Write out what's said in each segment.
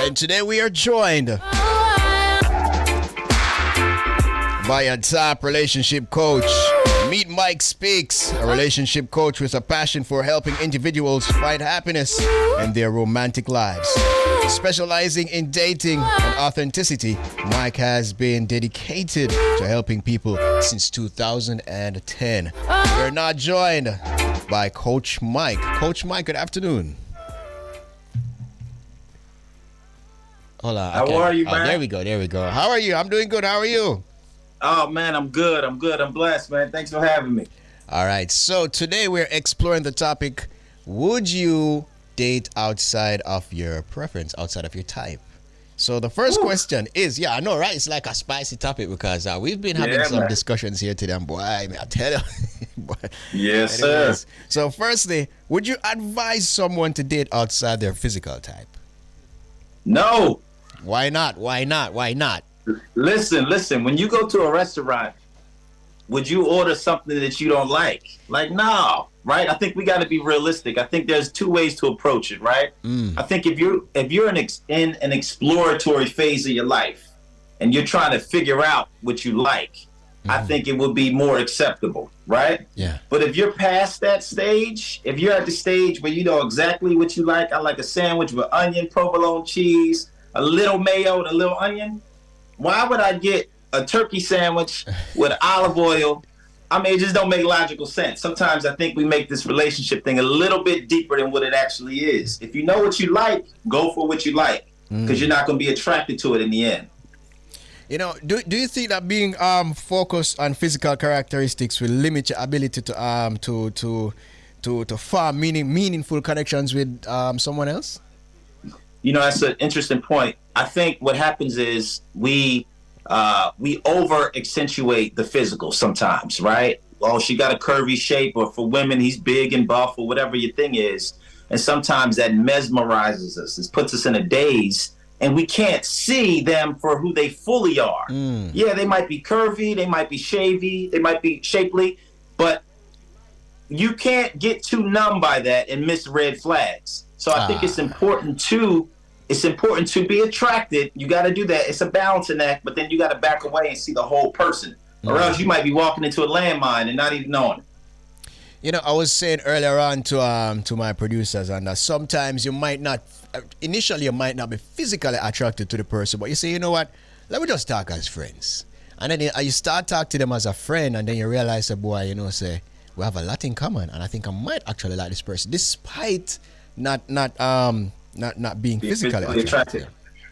And today we are joined by a top relationship coach. Meet Mike Speaks, a relationship coach with a passion for helping individuals find happiness in their romantic lives. Specializing in dating and authenticity, Mike has been dedicated to helping people since 2010. We're now joined by Coach Mike. Coach Mike, good afternoon. Hold on. How are you, man? There we go. How are you? I'm doing good. How are you? Oh, man, I'm good. I'm blessed, man. Thanks for having me. All right. So today we're exploring the topic, would you date outside of your preference, outside of your type? So the first question is, I know, right? It's like a spicy topic because we've been having some discussions here today. And boy, I tell you. Yes, sir. So firstly, would you advise someone to date outside their physical type? No. Why not? Listen. When you go to a restaurant, would you order something that you don't like? Like, no, right? I think we got to be realistic. I think there's two ways to approach it, right? I think if you're in an exploratory phase of your life and you're trying to figure out what you like, I think it would be more acceptable, right? Yeah. But if you're past that stage, if you're at the stage where you know exactly what you like, I like a sandwich with onion, provolone cheese, a little mayo, and a little onion. Why would I get a turkey sandwich with olive oil? I mean, it just don't make logical sense. Sometimes I think we make this relationship thing a little bit deeper than what it actually is. If you know what you like, go for what you like, because you're not going to be attracted to it in the end. You know, do you think that being focused on physical characteristics will limit your ability to form meaningful connections with someone else? You know, that's an interesting point. I think what happens is we over accentuate the physical sometimes, right? Oh, she got a curvy shape, or for women, he's big and buff, or whatever your thing is. And sometimes that mesmerizes us. It puts us in a daze, and we can't see them for who they fully are. Yeah, they might be curvy, they might be shavy, they might be shapely, but you can't get too numb by that and miss red flags. So I think it's important to be attracted. You got to do that. It's a balancing act, but then you got to back away and see the whole person, or else you might be walking into a landmine and not even knowing it. You know, I was saying earlier on to my producers, and that sometimes you might not be physically attracted to the person, but you say, you know what, let me just talk as friends, and then you start talking to them as a friend, and then you realize, boy, you know, say we have a lot in common, and I think I might actually like this person, despite not being physically attractive.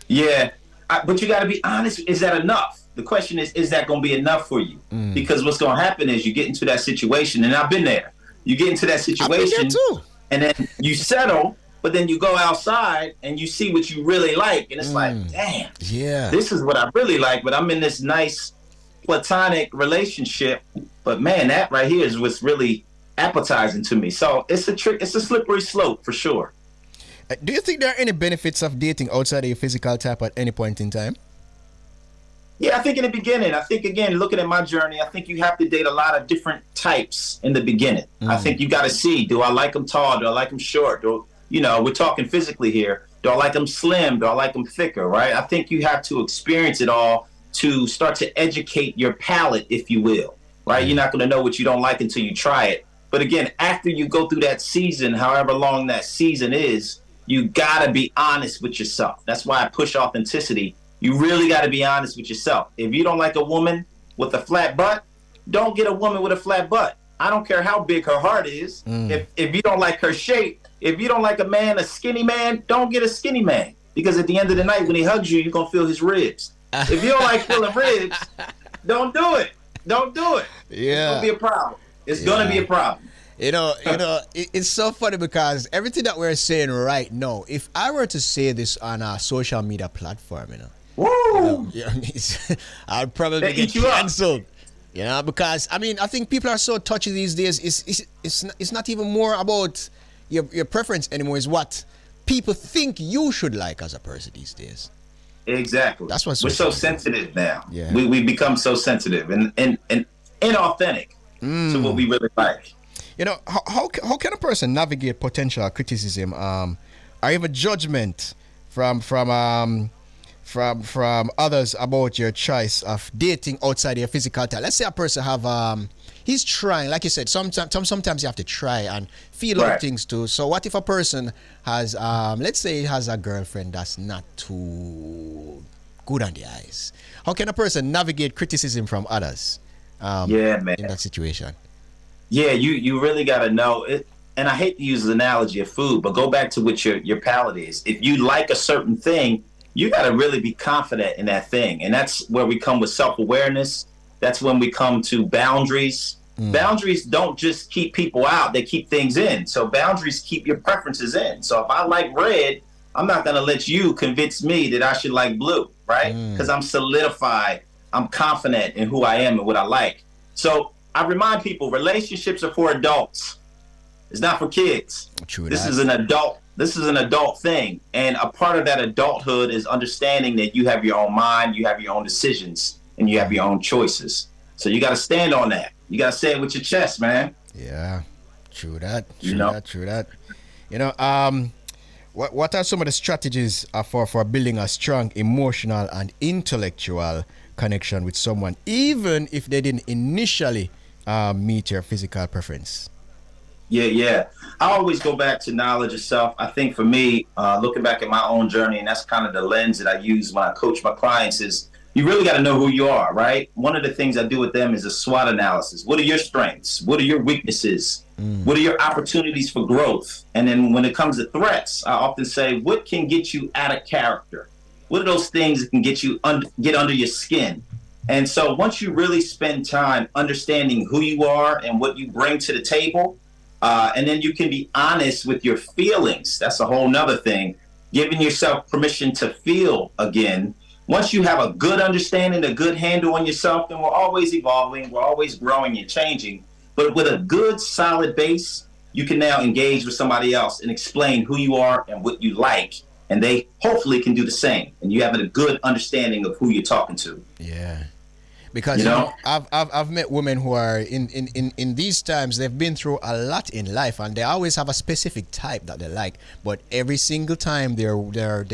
Yeah, but you got to be honest. Is that enough? The question is that going to be enough for you? Because what's going to happen is you get into that situation, and I've been there. You get into that situation, too. And then you settle, but then you go outside and you see what you really like, and it's like, damn, this is what I really like. But I'm in this nice platonic relationship, but man, that right here is what's really appetizing to me. So it's a trick. It's a slippery slope for sure. Do you think there are any benefits of dating outside of your physical type at any point in time? Yeah, I think in the beginning, again, looking at my journey, I think you have to date a lot of different types in the beginning. I think you got to see, do I like them tall? Do I like them short? We're talking physically here. Do I like them slim? Do I like them thicker, right? I think you have to experience it all to start to educate your palate, if you will, right? You're not going to know what you don't like until you try it. But again, after you go through that season, however long that season is, you got to be honest with yourself. That's why I push authenticity. You really got to be honest with yourself. If you don't like a woman with a flat butt, don't get a woman with a flat butt. I don't care how big her heart is. If you don't like her shape, if you don't like a skinny man, don't get a skinny man. Because at the end of the night, when he hugs you, you're going to feel his ribs. If you don't like feeling ribs, don't do it. Don't do it. Yeah. It's going to be a problem. It's going to be a problem. You know, it's so funny because everything that we're saying right now, if I were to say this on a social media platform, I'd probably get canceled. You know, because I think people are so touchy these days. It's not even more about your preference anymore. It's what people think you should like as a person these days. Exactly. That's what's we're so sensitive now. Yeah. We become so sensitive and inauthentic to what we really like. You know, how can a person navigate potential criticism or even judgment from others about your choice of dating outside your physical type. Let's say a person have he's trying, like you said, sometimes you have to try and feel out Right. things too. So what if a person has let's say he has a girlfriend that's not too good on the eyes? How can a person navigate criticism from others Yeah, man. in that situation? Yeah, you really got to know it. And I hate to use the analogy of food, but go back to what your palate is. If you like a certain thing, you got to really be confident in that thing. And that's where we come with self-awareness. That's when we come to boundaries. Boundaries don't just keep people out, they keep things in. So boundaries keep your preferences in. So if I like red, I'm not going to let you convince me that I should like blue, right? Because I'm solidified. I'm confident in who I am and what I like. So I remind people relationships are for adults. It's not for kids. True This that. is an adult. This is an adult thing, and a part of that adulthood is understanding that you have your own mind, you have your own decisions, and you have your own choices. So you got to stand on that. You got to say it with your chest, man. Yeah, true that. True You know? that. True that. You know, what are some of the strategies for building a strong emotional and intellectual connection with someone, even if they didn't initially meet your physical preference? Yeah. I always go back to knowledge of self. I think for me, looking back at my own journey, and that's kind of the lens that I use when I coach my clients, is you really got to know who you are, right? One of the things I do with them is a SWOT analysis. What are your strengths? What are your weaknesses? What are your opportunities for growth? And then when it comes to threats, I often say, what can get you out of character? What are those things that can get you get under your skin? And so once you really spend time understanding who you are and what you bring to the table, and then you can be honest with your feelings. That's a whole nother thing. Giving yourself permission to feel again. Once you have a good understanding, a good handle on yourself, then we're always evolving, we're always growing and changing. But with a good, solid base, you can now engage with somebody else and explain who you are and what you like. And they hopefully can do the same. And you have a good understanding of who you're talking to. Yeah. Because You know? I've met women who are in these times, they've been through a lot in life, and they always have a specific type that they like, but every single time they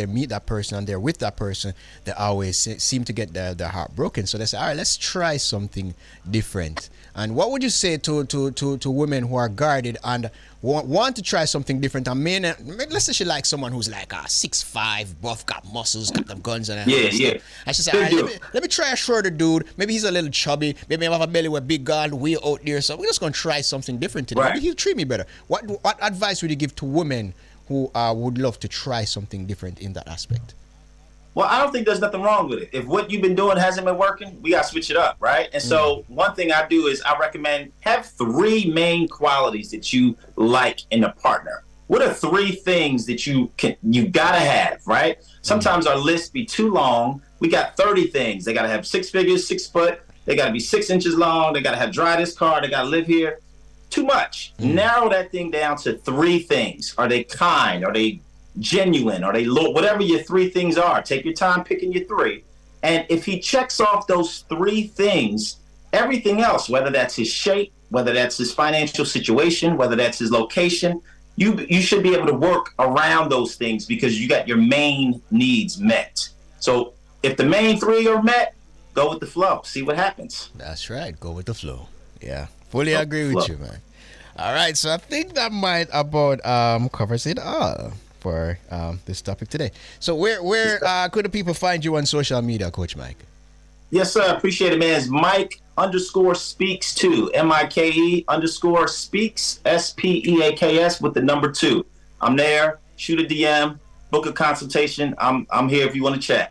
meet that person and they're with that person, they always seem to get their heart broken. So they say, all right, let's try something different. And what would you say to women who are guarded and want to try something different? I mean, let's say she likes someone who's like 6'5", buff, got muscles, got them guns and Yeah. and she said, Good all right, dude. let me try a shorter dude. Maybe he's a little chubby. Maybe I have a belly with big gun way out there. So we're just gonna try something different today. Right. Maybe he'll treat me better. What advice would you give to women who would love to try something different in that aspect? Well, I don't think there's nothing wrong with it. If what you've been doing hasn't been working, we got to switch it up, right? And so one thing I do is I recommend have 3 main qualities that you like in a partner. What are 3 things that you gotta have, right? Sometimes our list be too long. We got 30 things. They gotta have 6 figures, 6 foot. They gotta be 6 inches long. They gotta have drive this car. They gotta live here. Too much. Narrow that thing down to 3 things. Are they kind? Are they genuine? Are they low? Whatever your 3 things are. Take your time picking your 3. And if he checks off those 3 things, everything else, whether that's his shape, whether that's his financial situation, whether that's his location, you should be able to work around those things because you got your main needs met. So if the main 3 are met, go with the flow. See what happens. That's right. Go with the flow. Yeah, fully Go agree with with the you, man. All right, so I think that might about covers it all for this topic today. So where could the people find you on social media, Coach Mike? Yes, sir. Appreciate it, man. It's Mike_speaks2. MIKE_speaks, SPEAKS with the number 2. I'm there. Shoot a DM, book a consultation. I'm here if you want to chat.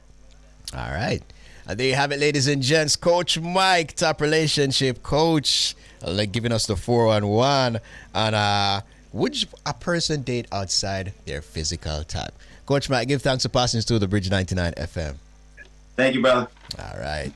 All right. There you have it, ladies and gents. Coach Mike, top relationship coach, giving us the 411 on would a person date outside their physical type? Coach Mike, give thanks for passing through the Bridge 99 FM. Thank you, brother. All right.